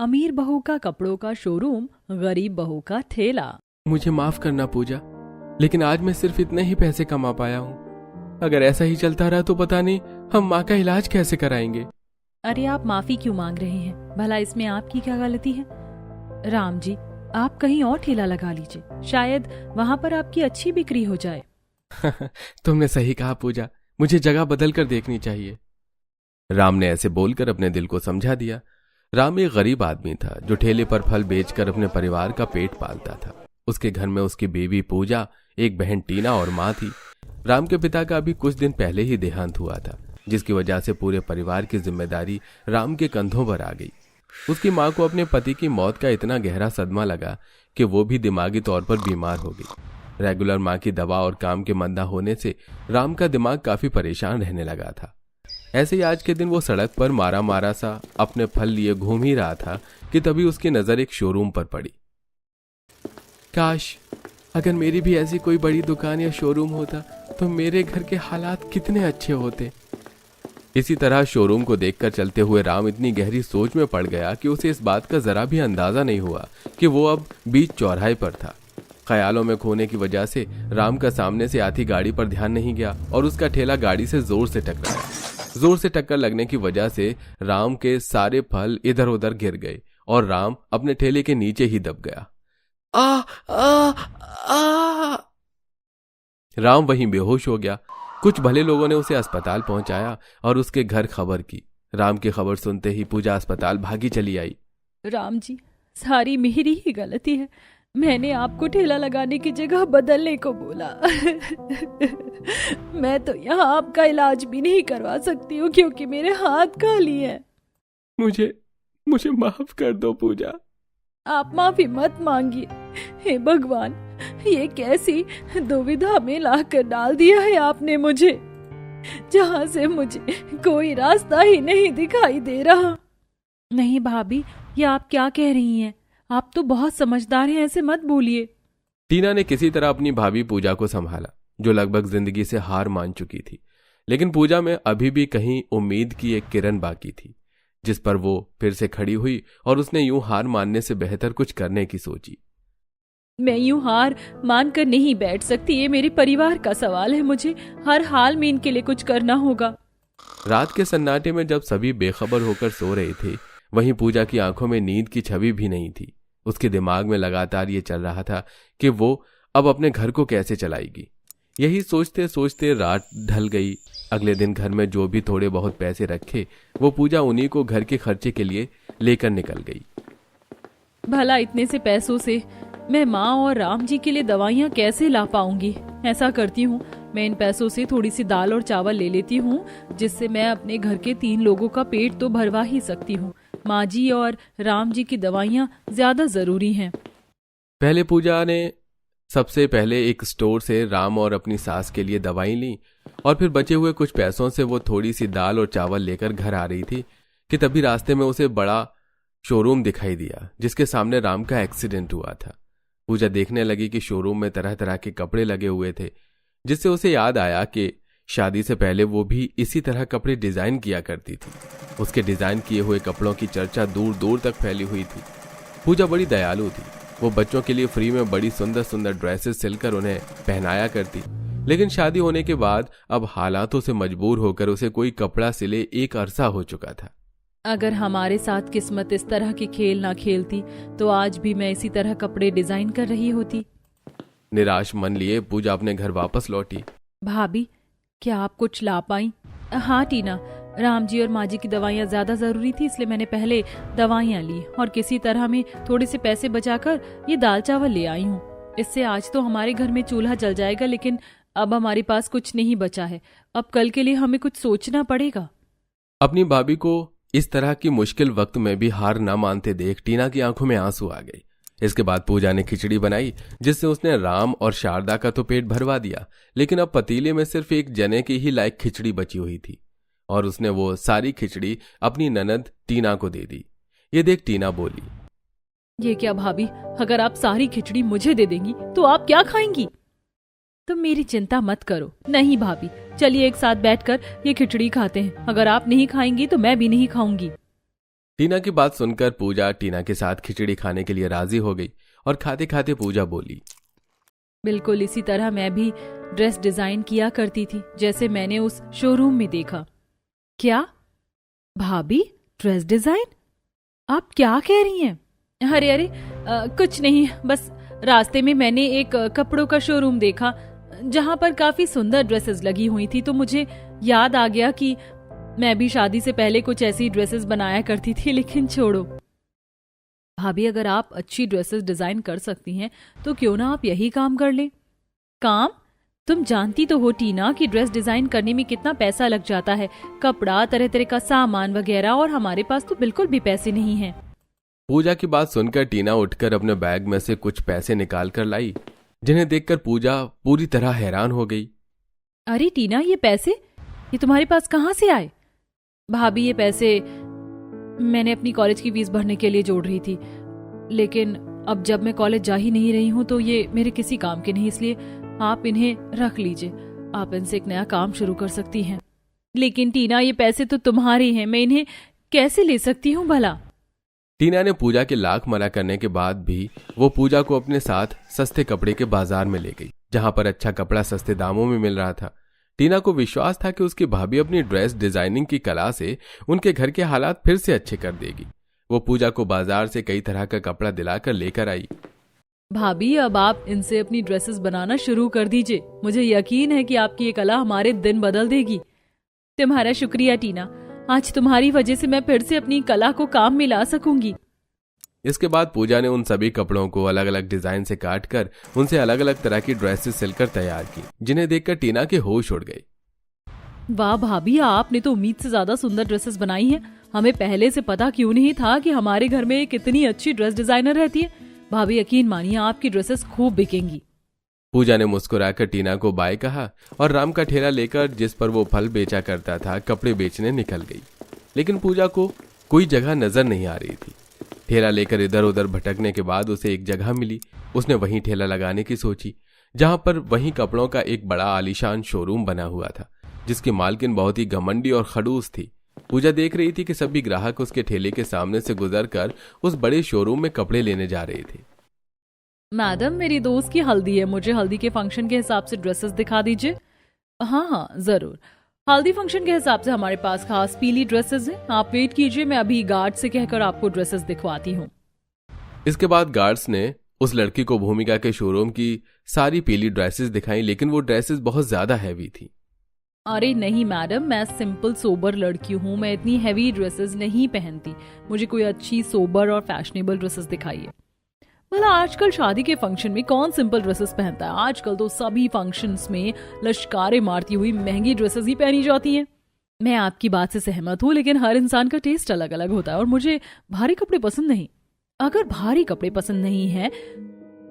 अमीर बहू का कपड़ों का शोरूम, गरीब बहू का ठेला। मुझे माफ करना पूजा, लेकिन आज मैं सिर्फ इतने ही पैसे कमा पाया हूँ। अगर ऐसा ही चलता रहा तो पता नहीं हम माँ का इलाज कैसे कराएंगे। अरे आप माफी क्यों मांग रहे हैं? भला इसमें आपकी क्या गलती है? राम जी, आप कहीं और ठेला लगा लीजिए, शायद वहाँ पर आपकी अच्छी बिक्री हो जाए। तुमने सही कहा पूजा, मुझे जगह बदल कर देखनी चाहिए। राम ने ऐसे बोलकर अपने दिल को समझा दिया। राम एक गरीब आदमी था जो ठेले पर फल बेचकर अपने परिवार का पेट पालता था। उसके घर में उसकी बीवी पूजा, एक बहन टीना और माँ थी। राम के पिता का अभी कुछ दिन पहले ही देहांत हुआ था, जिसकी वजह से पूरे परिवार की जिम्मेदारी राम के कंधों पर आ गई। उसकी माँ को अपने पति की मौत का इतना गहरा सदमा लगा कि वो भी दिमागी तौर पर बीमार हो गई। रेगुलर माँ की दवा और काम के मंदा होने से राम का दिमाग काफी परेशान रहने लगा था। ऐसे ही आज के दिन वो सड़क पर मारा मारा सा अपने फल लिए घूम ही रहा था कि तभी उसकी नजर एक शोरूम पर पड़ी। काश अगर मेरी भी ऐसी कोई बड़ी दुकान या शोरूम होता तो मेरे घर के हालात कितने अच्छे होते। इसी तरह शोरूम को देखकर चलते हुए राम इतनी गहरी सोच में पड़ गया कि उसे इस बात का जरा भी अंदाजा नहीं हुआ कि वो अब बीच चौराहे पर था। ख्यालों में खोने की वजह से राम का सामने से आती गाड़ी पर ध्यान नहीं गया और उसका ठेला गाड़ी से जोर से टकराया। जोर से टक्कर लगने की वजह से राम के सारे फल इधर उधर गिर गए और राम अपने ठेले के नीचे ही दब गया। आ आ आ राम वहीं बेहोश हो गया। कुछ भले लोगों ने उसे अस्पताल पहुंचाया और उसके घर खबर की। राम की खबर सुनते ही पूजा अस्पताल भागी चली आई। राम जी, सारी मेरी ही गलती है। मैंने आपको ठेला लगाने की जगह बदलने को बोला। मैं तो यहाँ आपका इलाज भी नहीं करवा सकती हूँ क्योंकि मेरे हाथ खाली हैं। मुझे माफ कर दो पूजा। आप माफी मत मांगिए। हे भगवान, ये कैसी दुविधा में लाकर डाल दिया है आपने मुझे, जहाँ से मुझे कोई रास्ता ही नहीं दिखाई दे रहा। नहीं भाभी, ये आप क्या कह रही हैं? आप तो बहुत समझदार हैं, ऐसे मत बोलिए। टीना ने किसी तरह अपनी भाभी पूजा को संभाला, जो लगभग जिंदगी से हार मान चुकी थी। लेकिन पूजा में अभी भी कहीं उम्मीद की एक किरण बाकी थी, जिस पर वो फिर से खड़ी हुई और उसने यूं हार मानने से बेहतर कुछ करने की सोची। मैं यूं हार मान कर नहीं बैठ सकती, ये मेरे परिवार का सवाल है। मुझे हर हाल में इनके लिए कुछ करना होगा। रात के सन्नाटे में जब सभी बेखबर होकर सो रहे थे, वहीं पूजा की आंखों में नींद की छवि भी नहीं थी। उसके दिमाग में लगातार ये चल रहा था कि वो अब अपने घर को कैसे चलाएगी। यही सोचते सोचते रात ढल गई। अगले दिन घर में जो भी थोड़े बहुत पैसे रखे, वो पूजा उन्हीं को घर के खर्चे के लिए लेकर निकल गई। भला इतने से पैसों से मैं माँ और राम जी के लिए दवाइयाँ कैसे ला पाऊंगी? ऐसा करती हूँ, मैं इन पैसों से थोड़ी सी दाल और चावल ले लेती हूँ, जिससे मैं अपने घर के 3 लोगों का पेट तो भरवा ही सकती हूँ। माँ जी और राम जी की दवाइयाँ ज्यादा जरूरी हैं। पहले पूजा ने सबसे पहले एक स्टोर से राम और अपनी सास के लिए दवाई ली और फिर बचे हुए कुछ पैसों से वो थोड़ी सी दाल और चावल लेकर घर आ रही थी कि तभी रास्ते में उसे बड़ा शोरूम दिखाई दिया, जिसके सामने राम का एक्सीडेंट हुआ था। पूजा देखने लगी कि शोरूम में तरह तरह के कपड़े लगे हुए थे, जिससे उसे याद आया कि शादी से पहले वो भी इसी तरह कपड़े डिजाइन किया करती थी। उसके डिजाइन किए हुए कपड़ों की चर्चा दूर दूर तक फैली हुई थी। पूजा बड़ी दयालु थी। वो बच्चों के लिए फ्री में बड़ी सुंदर सुंदर ड्रेसेस सिलकर उन्हें पहनाया करती, लेकिन शादी होने के बाद अब हालातों से मजबूर होकर उसे कोई कपड़ा सिले एक अरसा हो चुका था। अगर हमारे साथ किस्मत इस तरह के खेल ना खेलती तो आज भी मैं इसी तरह कपड़े डिजाइन कर रही होती। निराश मन लिए पूजा अपने घर वापस लौटी। भाभी, क्या आप कुछ ला पाई? हाँ टीना, राम जी और माँ जी की दवाइयाँ ज्यादा जरूरी थी, इसलिए मैंने पहले दवाइयाँ ली और किसी तरह में थोड़े से पैसे बचाकर ये दाल चावल ले आई हूँ। इससे आज तो हमारे घर में चूल्हा जल जाएगा, लेकिन अब हमारे पास कुछ नहीं बचा है। अब कल के लिए हमें कुछ सोचना पड़ेगा। अपनी भाभी को इस तरह की मुश्किल वक्त में भी हार न मानते देख टीना की आंखों में आंसू आ गए। इसके बाद पूजा ने खिचड़ी बनाई, जिससे उसने राम और शारदा का तो पेट भरवा दिया, लेकिन अब पतीले में सिर्फ एक जने की ही लायक खिचड़ी बची हुई थी और उसने वो सारी खिचड़ी अपनी ननद टीना को दे दी। ये देख टीना बोली, ये क्या भाभी, अगर आप सारी खिचड़ी मुझे दे देंगी तो आप क्या खाएंगी? तुम मेरी चिंता मत करो। नहीं भाभी, चलिए एक साथ बैठकर ये खिचड़ी खाते हैं। अगर आप नहीं खाएंगी तो मैं भी नहीं खाऊंगी। टीना की बात सुनकर पूजा टीना के साथ खिचड़ी खाने के लिए राजी हो गई और खाते खाते पूजा बोली, बिल्कुल इसी तरह मैं भी ड्रेस डिजाइन किया करती थी जैसे मैंने उस शोरूम में देखा। क्या भाभी, ड्रेस डिजाइन? आप क्या कह रही हैं? अरे अरे कुछ नहीं, बस रास्ते में मैंने एक कपड़ों का शोरूम देखा जहां पर काफी सुंदर ड्रेसेस लगी हुई थी, तो मुझे याद आ गया कि मैं भी शादी से पहले कुछ ऐसी ड्रेसेस बनाया करती थी। लेकिन छोड़ो भाभी, अगर आप अच्छी ड्रेसेस डिजाइन कर सकती हैं तो क्यों ना आप यही काम कर लें। काम? तुम जानती तो हो टीना कि ड्रेस डिजाइन करने में कितना पैसा लग जाता है, कपड़ा, तरह तरह का सामान वगैरह, और हमारे पास तो बिल्कुल भी पैसे नहीं हैं। पूजा की बात सुनकर टीना उठकर अपने बैग में से कुछ पैसे निकाल कर लाई, जिन्हें देखकर पूजा पूरी तरह हैरान हो गई। अरे टीना, ये पैसे ये तुम्हारे पास कहाँ से आए? भाभी, ये पैसे मैंने अपनी कॉलेज की फीस भरने के लिए जोड़ रही थी, लेकिन अब जब मैं कॉलेज जा ही नहीं रही हूँ तो ये मेरे किसी काम के नहीं, इसलिए आप इन्हें रख लीजिए। आप इनसे एक नया काम शुरू कर सकती हैं। लेकिन टीना, ये पैसे तो तुम्हारे हैं, मैं इन्हें कैसे ले सकती हूँ भला? टीना ने पूजा के लाख मना करने के बाद भी वो पूजा को अपने साथ सस्ते कपड़े के बाजार में ले गई, जहां पर अच्छा कपड़ा सस्ते दामों में मिल रहा था। टीना को विश्वास था कि उसकी भाभी अपनी ड्रेस डिजाइनिंग की कला से उनके घर के हालात फिर से अच्छे कर देगी। वो पूजा को बाजार से कई तरह का कपड़ा दिलाकर लेकर आई। भाभी, अब आप इनसे अपनी ड्रेसेस बनाना शुरू कर दीजिए। मुझे यकीन है कि आपकी ये कला हमारे दिन बदल देगी। तुम्हारा शुक्रिया टीना, आज तुम्हारी वजह से मैं फिर से अपनी कला को काम में ला सकूंगी। इसके बाद पूजा ने उन सभी कपड़ों को अलग अलग डिजाइन से काटकर उनसे अलग अलग तरह की ड्रेसेस सिलकर तैयार की, जिन्हें देखकर टीना के होश उड़ गए। वाह भाभी, आपने तो उम्मीद से ज्यादा सुंदर ड्रेसेस बनाई हैं। हमें पहले से पता क्यों नहीं था कि हमारे घर में एक इतनी अच्छी ड्रेस डिजाइनर रहती है। भाभी, यकीन मानिए आपकी ड्रेसेस खूब बिकेंगी। पूजा ने मुस्कुराकर टीना को बाय कहा और राम का ठेला लेकर, जिस पर वो फल बेचा करता था, कपड़े बेचने निकल गई। लेकिन पूजा को कोई जगह नजर नहीं आ रही थी। ठेला लेकर इधर उधर भटकने के बाद उसे एक जगह मिली। उसने वहीं ठेला लगाने की सोची, जहां पर वहीं कपड़ों का एक बड़ा आलीशान शोरूम बना हुआ था, जिसकी मालकिन बहुत ही घमंडी और खड़ूस थी। पूजा देख रही थी कि सभी ग्राहक उसके ठेले के सामने से गुजरकर उस बड़े शोरूम में कपड़े लेने जा रहे थे। मैडम, मेरी दोस्त की हल्दी है, मुझे हल्दी के फंक्शन के हिसाब से ड्रेसेस दिखा दीजिए। हाँ हाँ जरूर, हल्दी फंक्शन के हिसाब से हमारे पास खास पीली ड्रेसेस हैं। आप वेट कीजिए, मैं अभी गार्ड से कहकर आपको ड्रेसेस दिखवाती हूँ। इसके बाद गार्ड्स ने उस लड़की को भूमिका के शोरूम की सारी पीली ड्रेसेस दिखाई, लेकिन वो ड्रेसेस बहुत ज्यादा हैवी थी। अरे नहीं मैडम, मैं सिंपल सोबर लड़की हूँ, मैं इतनी हैवी ड्रेसेस नहीं पहनती। मुझे कोई अच्छी सोबर और फैशनेबल ड्रेसेस दिखाइए। मतलब आजकल शादी के फंक्शन में कौन सिंपल ड्रेसेस पहनता है? आजकल तो सभी फंक्शंस में लश्कारे मारती हुई महंगी ड्रेसेस ही पहनी जाती हैं। मैं आपकी बात से सहमत हूँ, लेकिन हर इंसान का टेस्ट अलग अलग होता है और मुझे भारी कपड़े पसंद नहीं। अगर भारी कपड़े पसंद नहीं है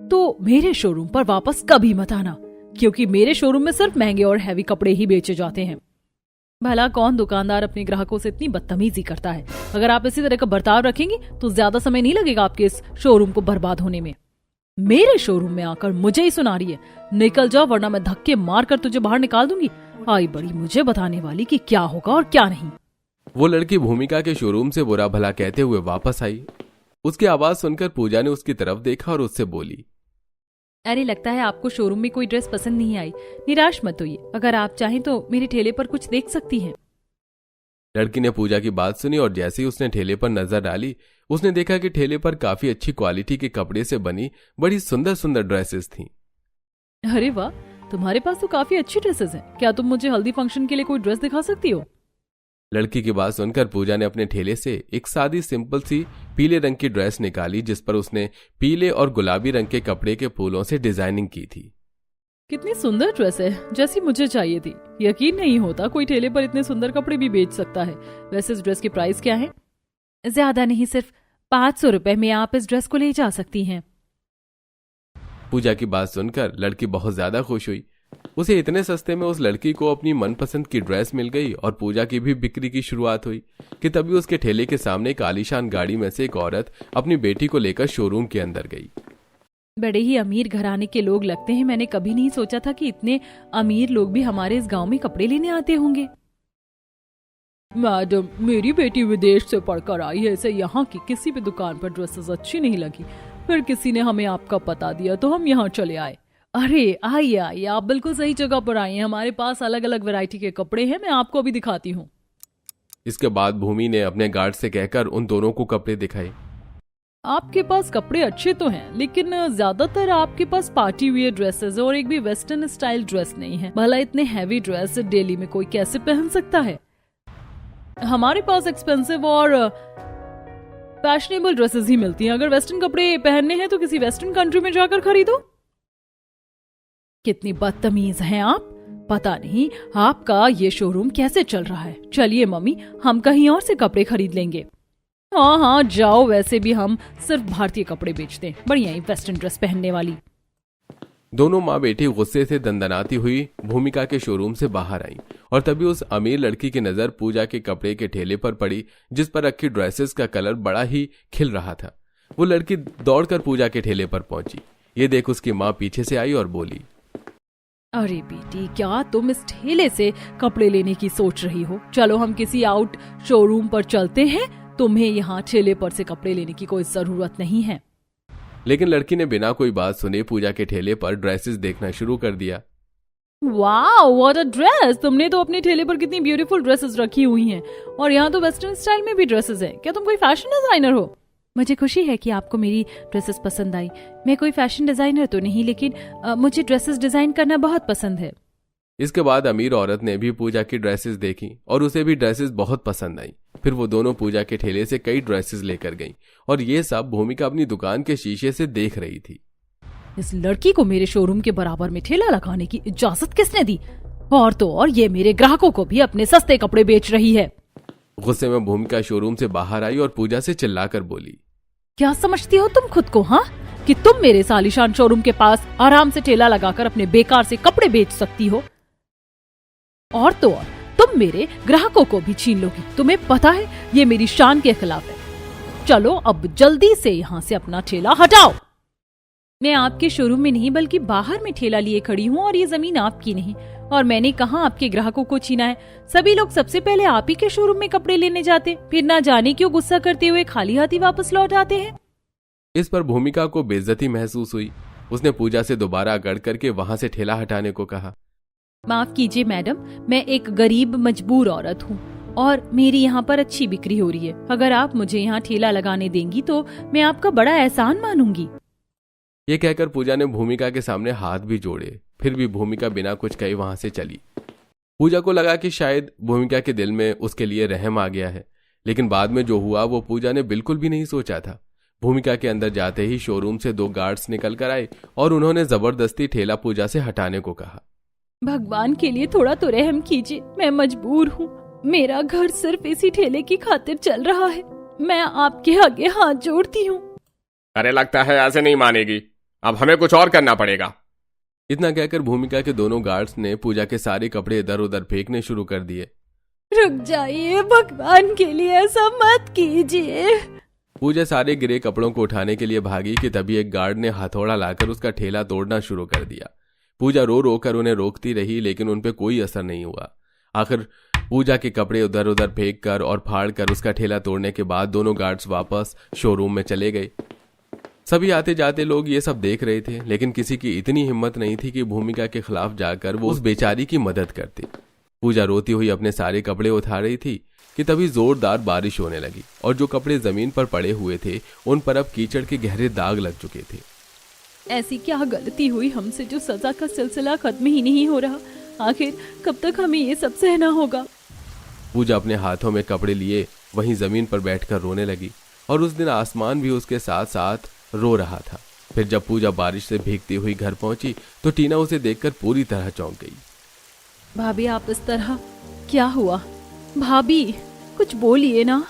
तो मेरे शोरूम पर वापस कभी मत आना, क्योंकि मेरे शोरूम में सिर्फ महंगे और हैवी कपड़े ही बेचे जाते हैं। भला कौन दुकानदार अपने ग्राहकों से इतनी बदतमीजी करता है? अगर आप इसी तरह का बर्ताव रखेंगी तो ज्यादा समय नहीं लगेगा आपके इस शोरूम को बर्बाद होने में। मेरे शोरूम में आकर मुझे ही सुना रही है, निकल जाओ वरना मैं धक्के मारकर तुझे बाहर निकाल दूंगी। आई बड़ी मुझे बताने वाली कि क्या होगा और क्या नहीं। वो लड़की भूमिका के शोरूम से बुरा भला कहते हुए वापस आई। उसकी आवाज सुनकर पूजा ने उसकी तरफ देखा और उससे बोली, अरे लगता है आपको शोरूम में कोई ड्रेस पसंद नहीं आई। निराश मत होइए, अगर आप चाहें तो मेरे ठेले पर कुछ देख सकती हैं। लड़की ने पूजा की बात सुनी और जैसे ही उसने ठेले पर नजर डाली, उसने देखा कि ठेले पर काफी अच्छी क्वालिटी के कपड़े से बनी बड़ी सुंदर सुंदर ड्रेसेस थीं। अरे वाह, तुम्हारे पास तो काफी अच्छी ड्रेसेस हैं। क्या तुम मुझे हल्दी फंक्शन के लिए कोई ड्रेस दिखा सकती हो? लड़की की बात सुनकर पूजा ने अपने ठेले से एक सादी सिंपल सी पीले रंग की ड्रेस निकाली, जिस पर उसने पीले और गुलाबी रंग के कपड़े के फूलों से डिजाइनिंग की थी। कितनी सुंदर ड्रेस है, जैसी मुझे चाहिए थी। यकीन नहीं होता कोई ठेले पर इतने सुंदर कपड़े भी बेच सकता है। वैसे इस ड्रेस की प्राइस क्या है? ज्यादा नहीं, सिर्फ 500 रुपए में आप इस ड्रेस को ले जा सकती हैं। पूजा की बात सुनकर लड़की बहुत ज्यादा खुश हुई। उसे इतने सस्ते में उस लड़की को अपनी मनपसंद की ड्रेस मिल गई और पूजा की भी बिक्री की शुरुआत हुई कि तभी उसके ठेले के सामने एक आलीशान गाड़ी में से एक औरत अपनी बेटी को लेकर शोरूम के अंदर गई। बड़े ही अमीर घराने के लोग लगते हैं। मैंने कभी नहीं सोचा था कि इतने अमीर लोग भी हमारे इस गांव में कपड़े लेने आते होंगे। मैडम, मेरी बेटी विदेश से पढ़कर आई है, इसे यहाँ की किसी भी दुकान पर ड्रेसेस अच्छी नहीं लगी। फिर किसी ने हमें आपका पता दिया तो हम यहाँ चले आए। अरे आइए आइए, आप बिल्कुल सही जगह पर आए हैं। हमारे पास अलग अलग वैरायटी के कपड़े हैं, मैं आपको अभी दिखाती हूँ। इसके बाद भूमि ने अपने गार्ड से कहकर उन दोनों को कपड़े दिखाए। आपके पास कपड़े अच्छे तो हैं, लेकिन ज्यादातर आपके पास पार्टी वियर ड्रेसेस और एक भी वेस्टर्न स्टाइल ड्रेस नहीं है। भला इतने हैवी ड्रेस डेली में कोई कैसे पहन सकता है? हमारे पास एक्सपेंसिव और फैशनेबल ड्रेसेस ही मिलती हैं। अगर वेस्टर्न कपड़े पहनने हैं तो किसी वेस्टर्न कंट्री में जाकर खरीदो। कितनी बदतमीज हैं आप। पता नहीं आपका ये शोरूम कैसे चल रहा है। चलिए मम्मी, हम कहीं और से कपड़े खरीद लेंगे। हाँ हाँ जाओ, वैसे भी हम सिर्फ भारतीय कपड़े बेचते हैं, बढ़िया ही वेस्टर्न ड्रेस पहनने वाली। दोनों माँ बेटी गुस्से से दंदनाती हुई भूमिका के शोरूम से बाहर आई और तभी उस अमीर लड़की की नजर पूजा के कपड़े के ठेले पर पड़ी, जिस पर रखी ड्रेसेस का कलर बड़ा ही खिल रहा था। वो लड़की दौड़कर पूजा के ठेले पर पहुंची। ये देख उसकी माँ पीछे से आई और बोली, अरे बेटी, क्या तुम इस ठेले से कपड़े लेने की सोच रही हो? चलो हम किसी आउट शोरूम पर चलते हैं, तुम्हें यहाँ ठेले पर से कपड़े लेने की कोई जरूरत नहीं है। लेकिन लड़की ने बिना कोई बात सुने पूजा के ठेले पर ड्रेसेस देखना शुरू कर दिया। Wow, what a dress! तुमने तो अपने ठेले पर कितनी ब्यूटीफुल ड्रेसेस रखी हुई हैं, और यहाँ तो वेस्टर्न स्टाइल में भी ड्रेसेस हैं। क्या तुम कोई फैशन डिजाइनर हो? मुझे खुशी है कि आपको मेरी ड्रेसेस पसंद आई। मैं कोई फैशन डिजाइनर तो नहीं, लेकिन मुझे ड्रेसेस डिजाइन करना बहुत पसंद है। इसके बाद अमीर औरत ने भी पूजा की ड्रेसेस देखी और उसे भी ड्रेसेस बहुत पसंद आई। फिर वो दोनों पूजा के ठेले से कई ड्रेसेस लेकर गईं और ये सब भूमिका अपनी दुकान के शीशे से देख रही थी। इस लड़की को मेरे शोरूम के बराबर में ठेला लगाने की इजाजत किसने दी? और तो और ये मेरे ग्राहकों को भी अपने सस्ते कपड़े बेच रही है। गुस्से में भूमिका शोरूम से बाहर आई और पूजा से चिल्लाकर बोली, क्या समझती हो तुम खुद को, हाँ, कि तुम मेरे सालिशान शोरूम के पास आराम से ठेला लगाकर अपने बेकार से कपड़े बेच सकती हो? और तो और तुम मेरे ग्राहकों को भी छीन लोगी। तुम्हें पता है ये मेरी शान के खिलाफ है। चलो अब जल्दी से यहाँ से अपना ठेला हटाओ। मैं आपके शोरूम में नहीं बल्कि बाहर में ठेला लिए खड़ी हूँ, और ये जमीन आपकी नहीं। और मैंने कहा आपके ग्राहकों को छीना है। सभी लोग सबसे पहले आप ही के शोरूम में कपड़े लेने जाते, फिर ना जाने क्यों गुस्सा करते हुए खाली हाथी वापस लौट आते हैं। इस पर भूमिका को बेइज्जती महसूस हुई। उसने पूजा से दोबारा अगड़ करके वहां से ठेला हटाने को कहा। माफ कीजिए मैडम, मैं एक गरीब मजबूर औरत हूँ और मेरी यहाँ पर अच्छी बिक्री हो रही है। अगर आप मुझे यहाँ ठेला लगाने देंगी तो मैं आपका बड़ा एहसान मानूंगी। ये कहकर पूजा ने भूमिका के सामने हाथ भी जोड़े। फिर भी भूमिका बिना कुछ कहे वहां से चली। पूजा को लगा कि शायद भूमिका के दिल में उसके लिए रहम आ गया है, लेकिन बाद में जो हुआ वो पूजा ने बिल्कुल भी नहीं सोचा था। भूमिका के अंदर जाते ही शोरूम से 2 गार्ड्स निकल कर आए और उन्होंने जबरदस्ती ठेला पूजा से हटाने को कहा। भगवान के लिए थोड़ा तो रहम कीजिए, मैं मजबूर हूँ। मेरा घर सिर्फ इसी ठेले की खातिर चल रहा है। मैं आपके आगे हाथ जोड़ती हूँ। अरे लगता है ऐसे नहीं मानेगी, अब हमें कुछ और करना पड़ेगा। इतना कहकर भूमिका के दोनों गार्ड्स ने पूजा के सारे कपड़े इधर उधर फेंकने शुरू कर दिए। रुक जाइए, भगवान के लिए ऐसा मत कीजिए। पूजा सारे गिरे कपड़ों को उठाने के लिए भागी कि तभी एक गार्ड ने हथौड़ा लाकर उसका ठेला तोड़ना शुरू कर दिया। पूजा रो रो कर उन्हें रोकती रही, लेकिन उन पे कोई असर नहीं हुआ। आखिर पूजा के कपड़े उधर उधर फेंक कर और फाड़ कर उसका ठेला तोड़ने के बाद दोनों गार्ड्स वापस शोरूम में चले गए। सभी आते जाते लोग ये सब देख रहे थे, लेकिन किसी की इतनी हिम्मत नहीं थी कि भूमिका के खिलाफ जाकर वो उस बेचारी की मदद करती। पूजा रोती हुई अपने सारे कपड़े उठा रही थी कि तभी जोरदार बारिश होने लगी और जो कपड़े जमीन पर पड़े हुए थे उन पर अब कीचड़ के गहरे दाग लग चुके थे। ऐसी क्या गलती हुई हमसे जो सजा का सिलसिला खत्म ही नहीं हो रहा? आखिर कब तक हमें ये सब सहना होगा? पूजा अपने हाथों में कपड़े लिए वहीं जमीन पर बैठकर रोने लगी और उस दिन आसमान भी उसके साथ साथ रो रहा था। फिर जब पूजा बारिश से भीगती हुई घर पहुंची तो टीना उसे देखकर पूरी तरह चौंक गई। भाभी आप इस तरह, क्या हुआ? भाभी कुछ बोलिए ना।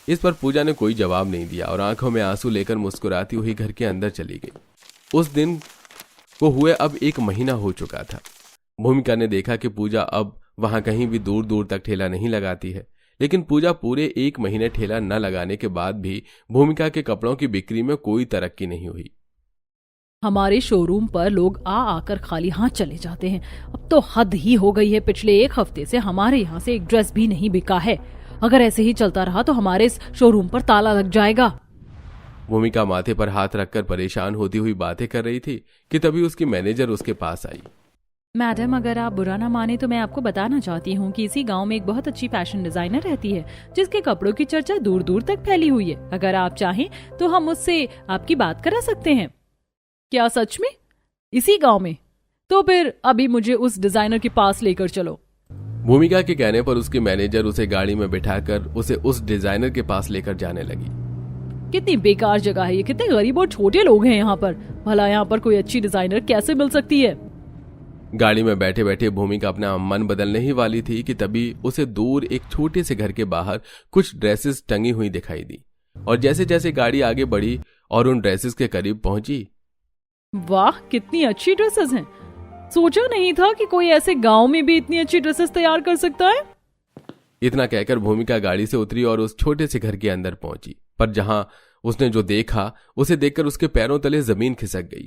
इस पर पूजा ने कोई जवाब नहीं दिया और आंखों में आंसू लेकर मुस्कुराती हुई घर के अंदर चली गई। उस दिन को हुए अब 1 महीना हो चुका था। भूमिका ने देखा कि पूजा अब वहां कहीं भी दूर दूर तक ठेला नहीं लगाती है, लेकिन पूजा पूरे 1 महीने ठेला न लगाने के बाद भी भूमिका के कपड़ों की बिक्री में कोई तरक्की नहीं हुई। हमारे शोरूम पर लोग आ आकर खाली हाथ चले जाते हैं। अब तो हद ही हो गई है। पिछले 1 हफ्ते से हमारे यहाँ से एक ड्रेस भी नहीं बिका है। अगर ऐसे ही चलता रहा तो हमारे इस शोरूम पर ताला लग जाएगा। भूमिका माथे पर हाथ रखकर परेशान होती हुई बातें कर रही थी कि तभी उसकी मैनेजर उसके पास आई। मैडम, अगर आप बुरा ना माने तो मैं आपको बताना चाहती हूँ कि इसी गांव में एक बहुत अच्छी फैशन डिजाइनर रहती है जिसके कपड़ों की चर्चा दूर दूर तक फैली हुई है। अगर आप चाहें तो हम उससे आपकी बात करा सकते हैं। क्या सच में? इसी गांव में? तो फिर अभी मुझे उस डिजाइनर के पास लेकर चलो। भूमिका के कहने पर उसकी मैनेजर उसे गाड़ी में बिठाकर उसे उस डिजाइनर के पास लेकर जाने लगी। कितनी बेकार जगह है ये, कितने गरीब और छोटे लोग हैं यहाँ पर। भला यहाँ पर कोई अच्छी डिजाइनर कैसे मिल सकती है? गाड़ी में बैठे बैठे भूमिका अपना मन बदलने ही वाली थी कि तभी उसे दूर एक छोटे से घर के बाहर कुछ ड्रेसेस टंगी हुई दिखाई दी। और जैसे जैसे गाड़ी आगे बढ़ी और उन ड्रेसेस के करीब पहुंची, वाह, कितनी अच्छी ड्रेसेस हैं। सोचा नहीं था कि कोई ऐसे गांव में भी इतनी अच्छी ड्रेसेस तैयार कर सकता है। इतना कहकर भूमिका गाड़ी से उतरी और उस छोटे से घर के अंदर पहुंची। पर जहां उसने जो देखा उसे देखकर उसके पैरों तले जमीन खिसक गई।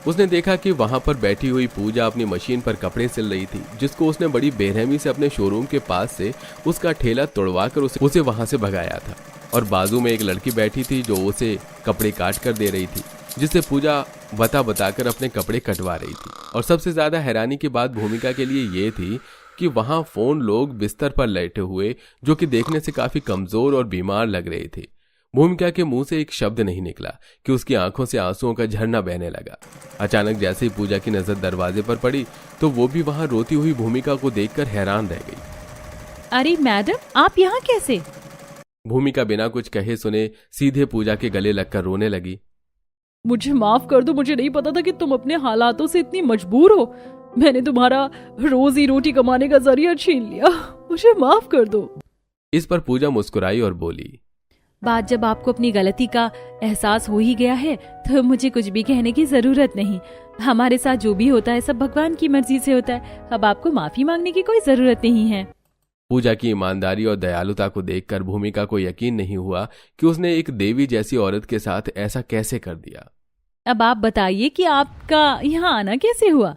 उसने देखा कि वहां पर बैठी हुई पूजा अपनी मशीन पर कपड़े सिल रही थी, जिसको उसने बड़ी बेरहमी से अपने शोरूम के पास से उसका ठेला तोड़वाकर उसे वहां से भगाया था। और बाजू में एक लड़की बैठी थी जो उसे कपड़े काट कर दे रही थी, जिससे पूजा बताकर अपने कपड़े कटवा रही थी। और सबसे ज्यादा हैरानी की बात भूमिका के लिए ये थी कि वहां फोन लोग बिस्तर पर लेटे हुए, जो कि देखने से काफी कमजोर और बीमार लग रहे थे। भूमिका के मुंह से एक शब्द नहीं निकला कि उसकी आंखों से आंसुओं का झरना बहने लगा। अचानक जैसे ही पूजा की नजर दरवाजे पर पड़ी तो वो भी वहां रोती हुई भूमिका को देखकर हैरान रह गई। अरे मैडम, आप यहाँ कैसे? भूमिका बिना कुछ कहे सुने सीधे पूजा के गले लगकर रोने लगी। मुझे माफ कर दो, मुझे नहीं पता था कि तुम अपने हालातों से इतनी मजबूर हो। मैंने तुम्हारा रोजी रोटी कमाने का जरिया छीन लिया, मुझे माफ कर दो। इस पर पूजा मुस्कुराई और बोली, बात जब आपको अपनी गलती का एहसास हो ही गया है तो मुझे कुछ भी कहने की जरूरत नहीं। हमारे साथ जो भी होता है सब भगवान की मर्जी से होता है। अब आपको माफी मांगने की कोई जरूरत नहीं है। पूजा की ईमानदारी और दयालुता को देखकर भूमिका को यकीन नहीं हुआ कि उसने एक देवी जैसी औरत के साथ ऐसा कैसे कर दिया। अब आप बताइए कि आपका यहाँ आना कैसे हुआ?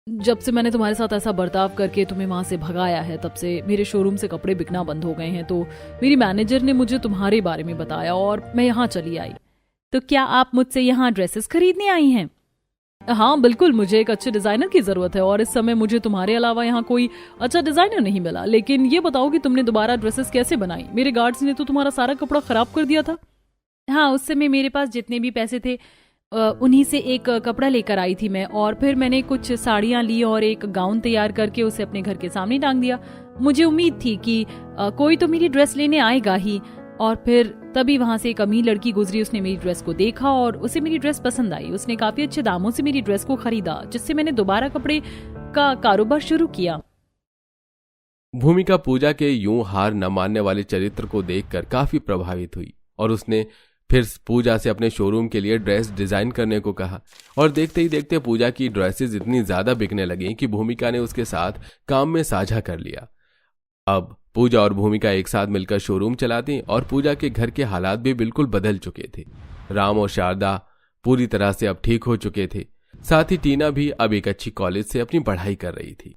जब से मैंने तुम्हारे साथ ऐसा बर्ताव करके तुम्हें वहां से भगाया है तब से मेरे शोरूम से कपड़े बिकना बंद हो गए हैं। तो मेरी मैनेजर ने मुझे तुम्हारे बारे में बताया और मैं यहाँ चली आई। तो क्या आप मुझसे यहाँ ड्रेसेस खरीदने आई हैं? हाँ बिल्कुल, मुझे एक अच्छे डिजाइनर की जरूरत है और इस समय मुझे तुम्हारे अलावा यहाँ कोई अच्छा डिजाइनर नहीं मिला। लेकिन ये बताओ कि तुमने दोबारा ड्रेसेस कैसे बनाई? मेरे गार्ड्स ने तो तुम्हारा सारा कपड़ा खराब कर दिया था। हाँ, उस समय मेरे पास जितने भी पैसे थे उन्हीं से एक कपड़ा लेकर आई थी मैं, और फिर मैंने कुछ साड़ियां ली और एक गाउन तैयार करके उसे अपने घर के सामने टांग दिया। मुझे उम्मीद थी कि कोई तो मेरी ड्रेस लेने आएगा ही। और फिर तभी वहां से एक अमीर लड़की गुजरी, उसने मेरी ड्रेस को देखा और उसे मेरी ड्रेस पसंद आई। उसने काफी अच्छे दामों से मेरी ड्रेस को खरीदा, जिससे मैंने दोबारा कपड़े का कारोबार शुरू किया। भूमिका पूजा के यूं हार न मानने वाले चरित्र को देखकर काफी प्रभावित हुई और उसने फिर पूजा से अपने शोरूम के लिए ड्रेस डिजाइन करने को कहा। और देखते ही देखते पूजा की ड्रेसेस इतनी ज्यादा बिकने लगी कि भूमिका ने उसके साथ काम में साझा कर लिया। अब पूजा और भूमिका एक साथ मिलकर शोरूम चलाती और पूजा के घर के हालात भी बिल्कुल बदल चुके थे। राम और शारदा पूरी तरह से अब ठीक हो चुके थे। साथ ही टीना भी अब एक अच्छी कॉलेज से अपनी पढ़ाई कर रही थी।